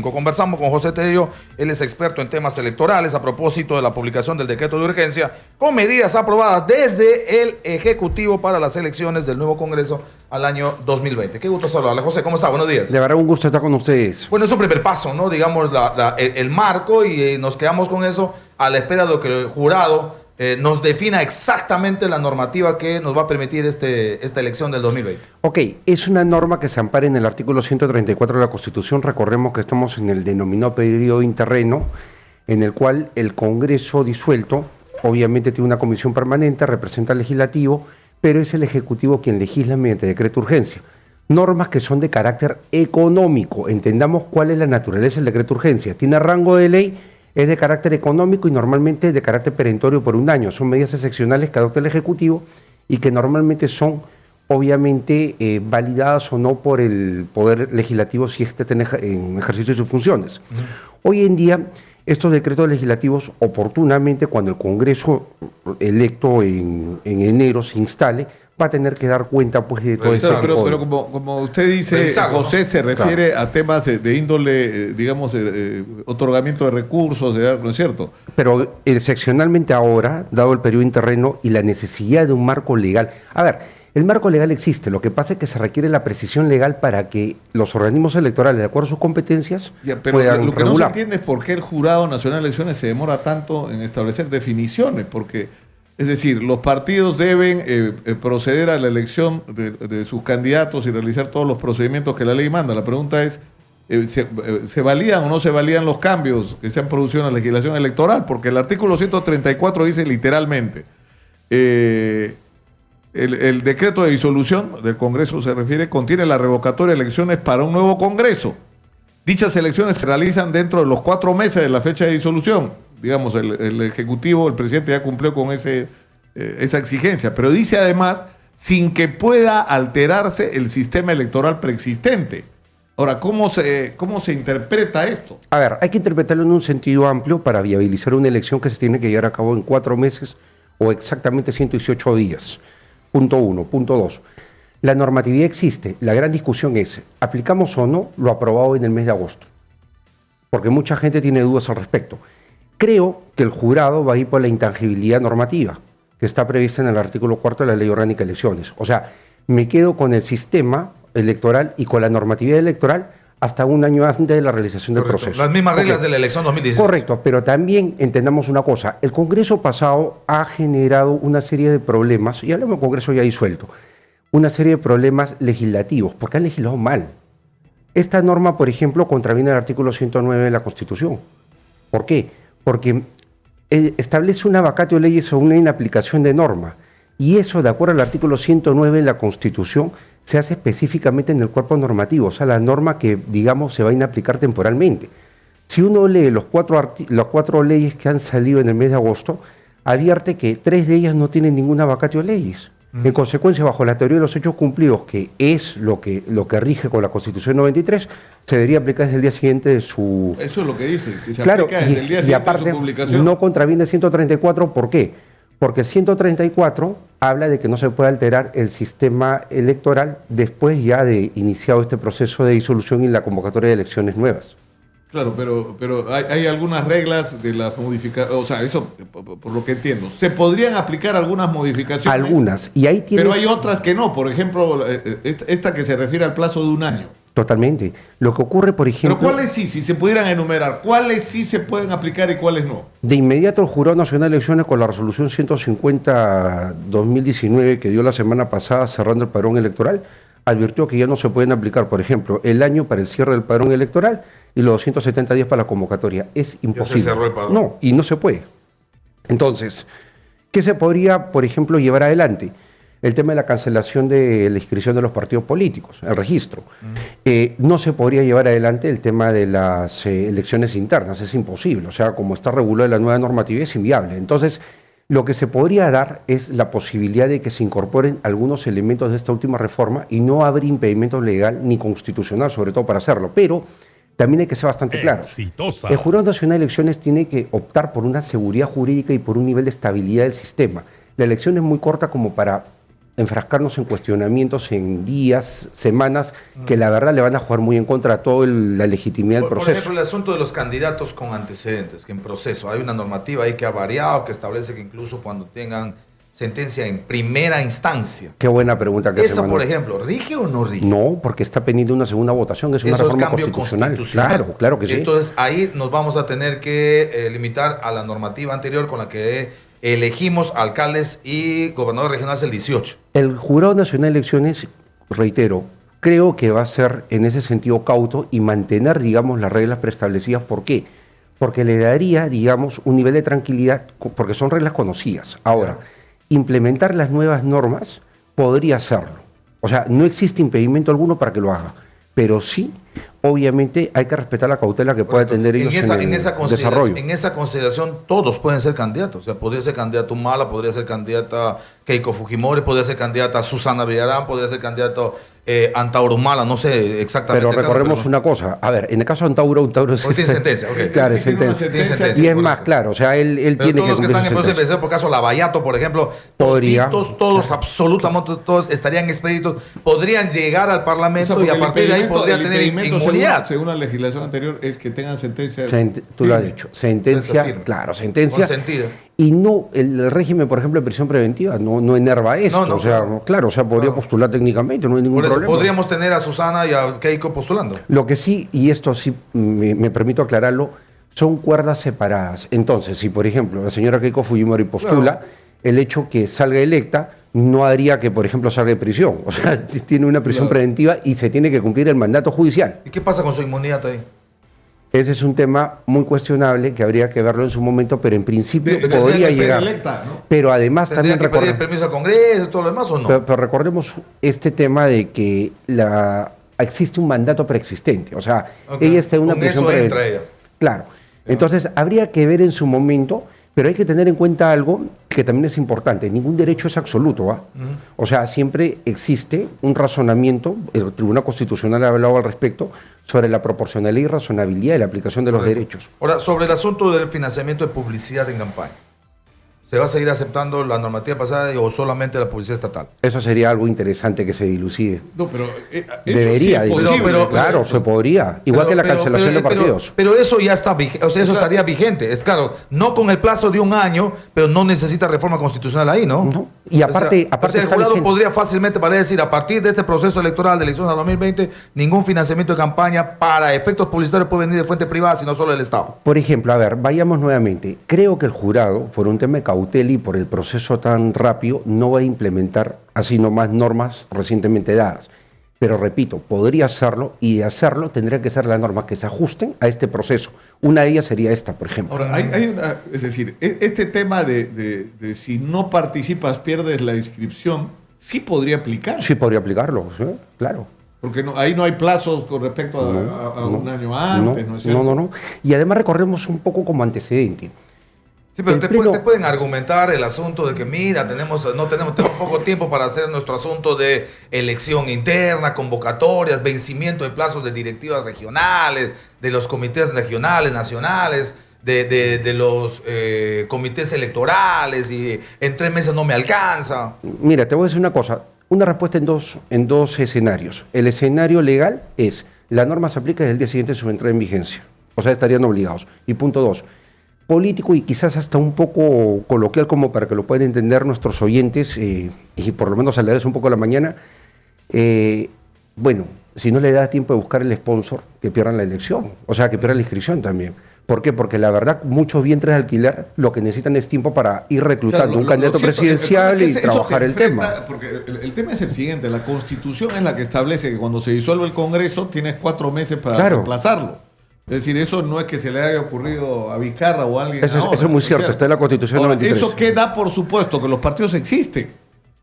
Conversamos con José Tello, él es experto en temas electorales a propósito de la publicación del decreto de urgencia con medidas aprobadas desde el Ejecutivo para las elecciones del nuevo Congreso al año 2020. Qué gusto saludarle, José. ¿Cómo está? Buenos días. De verdad, un gusto estar con ustedes. Bueno, es un primer paso, ¿no? Digamos, el marco y nos quedamos con eso a la espera de que el jurado nos defina exactamente la normativa que nos va a permitir esta elección del 2020. Ok, es una norma que se ampara en el artículo 134 de la Constitución. Recordemos que estamos en el denominado periodo interreno, en el cual el Congreso disuelto, obviamente tiene una comisión permanente, representa al Legislativo, pero es el Ejecutivo quien legisla mediante decreto de urgencia. Normas que son de carácter económico. Entendamos cuál es la naturaleza del decreto de urgencia. Tiene rango de ley, es de carácter económico y normalmente de carácter perentorio por un año. Son medidas excepcionales que adopta el Ejecutivo y que normalmente son, obviamente, validadas o no por el Poder Legislativo si éste está en ejercicio de sus funciones. Hoy en día, estos decretos legislativos, oportunamente, cuando el Congreso electo en enero se instale, va a tener que dar cuenta pues, de todo eso. Pero como usted dice, José, se refiere a temas de índole, digamos, otorgamiento de recursos, ¿no es cierto? Pero excepcionalmente ahora, dado el periodo interreno y la necesidad de un marco legal. A ver, el marco legal existe, lo que pasa es que se requiere la precisión legal para que los organismos electorales, de acuerdo a sus competencias, pero puedan lo que regular. no se entiende es por qué el Jurado Nacional de Elecciones se demora tanto en establecer definiciones, porque... Es decir, los partidos deben proceder a la elección de sus candidatos y realizar todos los procedimientos que la ley manda. La pregunta es, ¿se validan o no se validan los cambios que se han producido en la legislación electoral? Porque el artículo 134 dice literalmente, el decreto de disolución del Congreso se refiere, contiene la revocatoria de elecciones para un nuevo Congreso. Dichas elecciones se realizan dentro de los 4 meses de la fecha de disolución. Digamos, el Ejecutivo, el presidente ya cumplió con esa exigencia, pero dice además, sin que pueda alterarse el sistema electoral preexistente. Ahora, ¿cómo se interpreta esto? A ver, hay que interpretarlo en un sentido amplio para viabilizar una elección que se tiene que llevar a cabo en 4 meses o exactamente 118 días. Punto 1. Punto 2. La normatividad existe. La gran discusión es, ¿aplicamos o no lo aprobado en el mes de agosto? Porque mucha gente tiene dudas al respecto. Creo que el jurado va a ir por la intangibilidad normativa, que está prevista en el artículo 4 de la Ley Orgánica de Elecciones. O sea, me quedo con el sistema electoral y con la normatividad electoral hasta un año antes de la realización del proceso. Las mismas reglas de la elección 2016. Correcto, pero también entendamos una cosa. El Congreso pasado ha generado una serie de problemas, y hablamos del Congreso ya disuelto, una serie de problemas legislativos, porque han legislado mal. Esta norma, por ejemplo, contraviene el artículo 109 de la Constitución. ¿Por qué? Porque establece una vacatio de leyes o una inaplicación de norma. Y eso, de acuerdo al artículo 109 de la Constitución, se hace específicamente en el cuerpo normativo, o sea, la norma que, digamos, se va a inaplicar temporalmente. Si uno lee las 4 leyes que han salido en el mes de agosto, advierte que 3 de ellas no tienen ninguna vacatio de leyes. En consecuencia, bajo la teoría de los hechos cumplidos, que es lo que rige con la Constitución 93, se debería aplicar desde el día siguiente de su... Eso es lo que dice, que se claro, aplica desde el día siguiente de su publicación. No contraviene el 134, ¿por qué? Porque el 134 habla de que no se puede alterar el sistema electoral después ya de iniciado este proceso de disolución y la convocatoria de elecciones nuevas. Claro, pero hay algunas reglas de las modificaciones, o sea, eso por lo que entiendo. ¿Se podrían aplicar algunas modificaciones? Algunas, y ahí tienes... Pero hay otras que no, por ejemplo, esta que se refiere al plazo de un año. Totalmente. Lo que ocurre, por ejemplo... Pero ¿cuáles sí, si se pudieran enumerar, cuáles sí se pueden aplicar y cuáles no? De inmediato el Jurado Nacional de Elecciones, con la resolución 150-2019 que dio la semana pasada cerrando el padrón electoral, advirtió que ya no se pueden aplicar, por ejemplo, el año para el cierre del padrón electoral y los 270 días para la convocatoria. Es imposible. Ya se cerró el padrón. No, y no se puede. Entonces, ¿qué se podría, por ejemplo, llevar adelante? El tema de la cancelación de la inscripción de los partidos políticos, el registro. No se podría llevar adelante el tema de las elecciones internas, es imposible. O sea, como está regulada la nueva normatividad, es inviable. Entonces, lo que se podría dar es la posibilidad de que se incorporen algunos elementos de esta última reforma y no haber impedimento legal ni constitucional, sobre todo para hacerlo. Pero también hay que ser bastante claro. El Jurado Nacional de Elecciones tiene que optar por una seguridad jurídica y por un nivel de estabilidad del sistema. La elección es muy corta como para enfrascarnos en cuestionamientos en días, semanas, que la verdad le van a jugar muy en contra a toda la legitimidad del Por proceso. ejemplo, el asunto de los candidatos con antecedentes, que en proceso hay una normativa ahí que ha variado, que establece que incluso cuando tengan sentencia en primera instancia. Qué buena pregunta que hace ¿Esa, por Manuel. ejemplo, rige o no rige? No, porque está pendiente una segunda votación, es una Eso es reforma cambio constitucional. Claro, claro que sí. Entonces ahí nos vamos a tener que limitar a la normativa anterior con la que elegimos alcaldes y gobernadores regionales el 18. El Jurado Nacional de Elecciones, reitero, creo que va a ser en ese sentido cauto y mantener, digamos, las reglas preestablecidas. ¿Por qué? Porque le daría, digamos, un nivel de tranquilidad, porque son reglas conocidas. Ahora, implementar las nuevas normas podría hacerlo. O sea, no existe impedimento alguno para que lo haga, pero sí, obviamente, hay que respetar la cautela que pueda tener ellos en el desarrollo. En esa consideración, todos pueden ser candidatos. O sea, podría ser candidata Humala, podría ser candidata Keiko Fujimori, podría ser candidata Susana Villarán, podría ser candidato Antauro Humala, no sé exactamente. Pero recordemos una cosa. A ver, en el caso de Antauro tiene sentencia, ok. Claro, Sí, es tiene una sentencia. sentencia, Y es por más, eso. claro, o sea, él Pero tiene todos que los que cumplir están su en proceso de sentencia. expedición, por caso Lavallato, por ejemplo, Podría. todos, absolutamente todos estarían expeditos, podrían llegar al Parlamento O sea, y a porque partir de ahí el podría tener impedimento, inmunidad. según la legislación anterior, es que tengan sentencia. Tú lo has firme. dicho. Sentencia, firme. claro, sentencia. Consentida. Y no, el régimen, por ejemplo, de prisión preventiva no enerva esto. No, o sea, claro, o sea, podría No. postular técnicamente, no hay ningún Por eso problema. podríamos tener a Susana y a Keiko postulando. Lo que sí, y esto sí me permito aclararlo, son cuerdas separadas. Entonces, si por ejemplo la señora Keiko Fujimori postula, el hecho que salga electa no haría que, por ejemplo, salga de prisión. O sea, tiene una prisión preventiva y se tiene que cumplir el mandato judicial. ¿Y qué pasa con su inmunidad ahí? Ese es un tema muy cuestionable que habría que verlo en su momento, pero en principio Tendría podría que ser llegar. electa, ¿no? Pero además ¿Tendría también que pedir recordemos. permiso al Congreso y todo lo demás o no? Pero recordemos este tema de que existe un mandato preexistente. O sea, Ok. ella está en una Con prisión eso entra preventiva. ella. Claro. Entonces, habría que ver en su momento, pero hay que tener en cuenta algo que también es importante. Ningún derecho es absoluto. ¿Va? O sea, siempre existe un razonamiento, el Tribunal Constitucional ha hablado al respecto, sobre la proporcionalidad y razonabilidad de la aplicación de los derechos. Ahora, sobre el asunto del financiamiento de publicidad en campaña. ¿Se va a seguir aceptando la normativa pasada o solamente la publicidad estatal? Eso sería algo interesante que se dilucide. No, pero Debería, eso sí es dilucidar. posible, claro, se podría. Igual que la cancelación de partidos. Pero eso ya está vigente, o sea, eso estaría vigente. Es claro, no con el plazo de un año, pero no necesita reforma constitucional ahí, ¿no? No. Y aparte el está jurado vigente. podría fácilmente para decir, a partir de este proceso electoral de elecciones del 2020, ningún financiamiento de campaña para efectos publicitarios puede venir de fuente privada, sino solo del Estado. Por ejemplo, a ver, vayamos nuevamente. Creo que el jurado, por un tema de cautela y por el proceso tan rápido, no va a implementar así nomás normas recientemente dadas. Pero repito, podría hacerlo y de hacerlo tendrían que ser las normas que se ajusten a este proceso. Una de ellas sería esta, por ejemplo. Ahora, es decir, este tema de si no participas pierdes la inscripción, sí podría aplicar. Sí podría aplicarlo, ¿sí? Claro. Porque ahí no hay plazos con respecto a un año antes, ¿no es cierto? No. Y además recorremos un poco como antecedente. Sí, pero El te pleno- pueden argumentar el asunto de que, mira, tenemos poco tiempo para hacer nuestro asunto de elección interna, convocatorias, vencimiento de plazos de directivas regionales, de los comités regionales, nacionales, de los comités electorales, y en 3 meses no me alcanza. Mira, te voy a decir una cosa. Una respuesta en dos escenarios. El escenario legal es, la norma se aplica desde el día siguiente de su entrada en vigencia. O sea, estarían obligados. Y punto 2, político y quizás hasta un poco coloquial como para que lo puedan entender nuestros oyentes y por lo menos a un poco a la mañana. Bueno, si no le da tiempo de buscar el sponsor, que pierdan la elección. O sea, que pierdan la inscripción también. ¿Por qué? Porque la verdad, muchos vientres de alquiler lo que necesitan es tiempo para ir reclutando Claro, un candidato cierto, presidencial el problema y es que eso trabajar te el enfrenta, tema. Porque el tema es el siguiente, la Constitución es la que establece que cuando se disuelve el Congreso tienes 4 meses para Claro. reemplazarlo. Es decir, eso no es que se le haya ocurrido a Vizcarra o a alguien Eso ahora, es muy ¿no es cierto, está en la Constitución Ahora, 93. eso queda por supuesto que los partidos existen.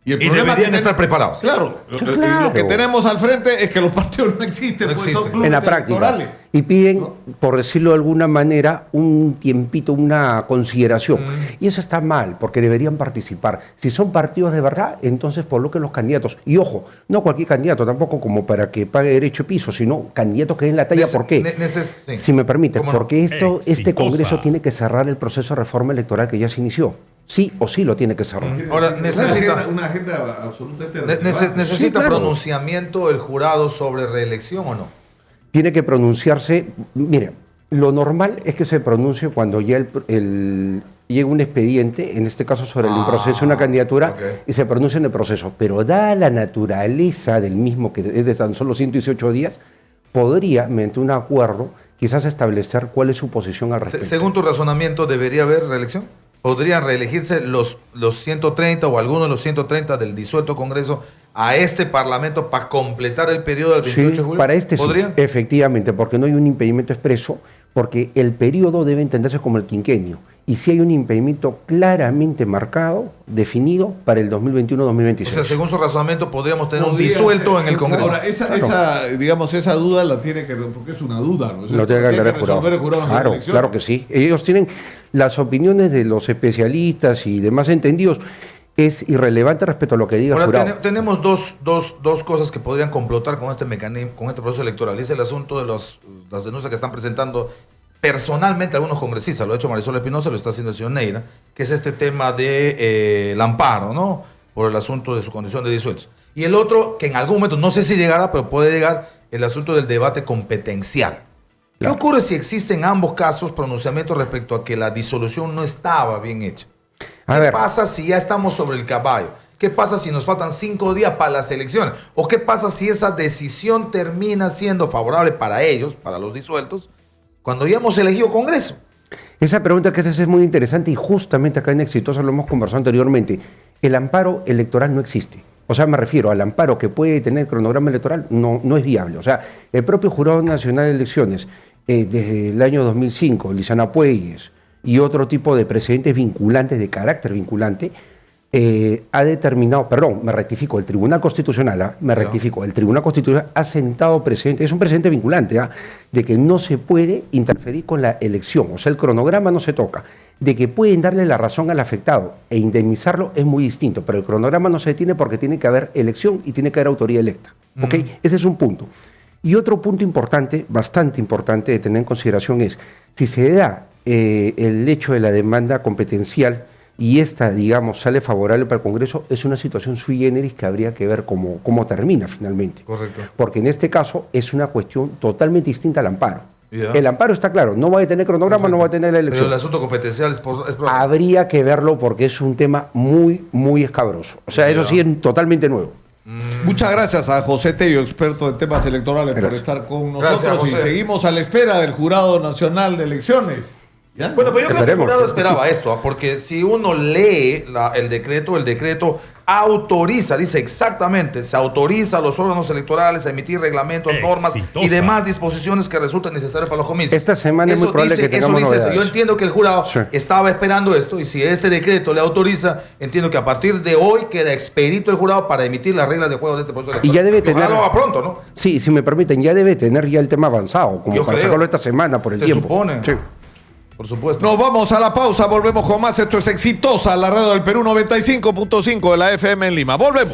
Y el Y problema deberían que estar preparados. Claro, Claro. lo que tenemos al frente es que los partidos no existen, No pues existen. son clubes En la práctica. electorales. Y piden, por decirlo de alguna manera, un tiempito, una consideración. Y eso está mal, porque deberían participar. Si son partidos de verdad, entonces coloquen los candidatos. Y ojo, no cualquier candidato, tampoco como para que pague derecho de piso, sino candidatos que den la talla. ¿Por qué? Sí. Si me permite, ¿Cómo no? porque este Exitosa. Congreso tiene que cerrar el proceso de reforma electoral que ya se inició. sí o sí lo tiene que cerrar. Ahora, necesita- una agenda absolutamente ¿Necesita Sí, claro. pronunciamiento el jurado sobre reelección o no? Tiene que pronunciarse, mire, lo normal es que se pronuncie cuando ya llega un expediente, en este caso sobre el proceso de una candidatura, ok. y se pronuncia en el proceso. Pero dada la naturaleza del mismo, que es de tan solo 118 días, podría, mediante un acuerdo, quizás establecer cuál es su posición al respecto. Según tu razonamiento, ¿debería haber reelección? ¿Podrían reelegirse los 130 o algunos de los 130 del disuelto Congreso a este Parlamento para completar el periodo del 28 de julio? Para este ¿Podrían? sí, efectivamente, porque no hay un impedimento expreso, porque el periodo debe entenderse como el quinquenio. Y si hay un impedimento claramente marcado, definido para el 2021-2026. O sea, según su razonamiento, podríamos tener un Podría disuelto ser, en el Congreso. Ahora, esa duda la tiene que, porque es una duda, ¿no? Lo tiene que aclarar el resolver el jurado en las Claro, elecciones. claro que sí. Ellos tienen las opiniones de los especialistas y demás entendidos. Es irrelevante respecto a lo que diga el Ahora, jurado. tenemos dos cosas que podrían complotar con este mecanismo, con este proceso electoral. Es el asunto de las denuncias que están presentando personalmente algunos congresistas. Lo ha hecho Marisol Espinosa, lo está haciendo el señor Neira, que es este tema de el amparo, ¿no? Por el asunto de su condición de disueltos. Y el otro, que en algún momento, no sé si llegará, pero puede llegar, el asunto del debate competencial. Claro. ¿Qué ocurre si existen en ambos casos pronunciamientos respecto a que la disolución no estaba bien hecha? A ¿Qué ver. pasa si ya estamos sobre el caballo? ¿Qué pasa si nos faltan 5 días para las elecciones? ¿O qué pasa si esa decisión termina siendo favorable para ellos, para los disueltos, cuando ya hemos elegido Congreso? Esa pregunta que haces es muy interesante y justamente acá en Exitosa lo hemos conversado anteriormente. El amparo electoral no existe. O sea, me refiero al amparo que puede tener el cronograma electoral, no es viable. O sea, el propio Jurado Nacional de Elecciones, desde el año 2005, Lizana Puelles y otro tipo de precedentes vinculantes, de carácter vinculante, ha determinado, perdón, me rectifico, el Tribunal Constitucional, el Tribunal Constitucional ha sentado precedente, es un precedente vinculante, de que no se puede interferir con la elección, o sea, el cronograma no se toca, de que pueden darle la razón al afectado e indemnizarlo es muy distinto, pero el cronograma no se detiene porque tiene que haber elección y tiene que haber autoridad electa, ¿ok? Ese es un punto. Y otro punto importante, bastante importante de tener en consideración es, si se da el hecho de la demanda competencial, y esta, digamos, sale favorable para el Congreso, es una situación sui generis que habría que ver cómo termina finalmente. Correcto. Porque en este caso es una cuestión totalmente distinta al amparo. Ya. El amparo está claro, no va a detener cronograma, no va a tener la Pero elección. el asunto competencial es probable. Habría que verlo porque es un tema muy, muy escabroso. O sea, eso sí es totalmente nuevo. Muchas gracias a José Tello, experto en temas electorales, por Gracias. estar con Gracias, nosotros. Y José. seguimos a la espera del Jurado Nacional de Elecciones. ¿Ya? Bueno, pero yo creo que el Esperemos. jurado esperaba esto, porque si uno lee el decreto autoriza, dice exactamente, se autoriza a los órganos electorales a emitir reglamentos, normas y Exitosa. demás disposiciones que resulten necesarias para los comicios. Esta semana es muy probable que tengamos eso. novedades. Yo entiendo que el jurado Sí. estaba esperando esto y si este decreto le autoriza, entiendo que a partir de hoy queda expedito el jurado para emitir las reglas de juego de este proceso electoral. Y ya debe Ojalá tener- lo haga pronto, ¿no? Sí, si me permiten, ya debe tener ya el tema avanzado, como Yo para creo. sacarlo esta semana por el Se tiempo. supone. Sí. Por supuesto. Nos vamos a la pausa, volvemos con más. Esto es Exitosa, la radio del Perú 95.5 de la FM en Lima. Volvemos.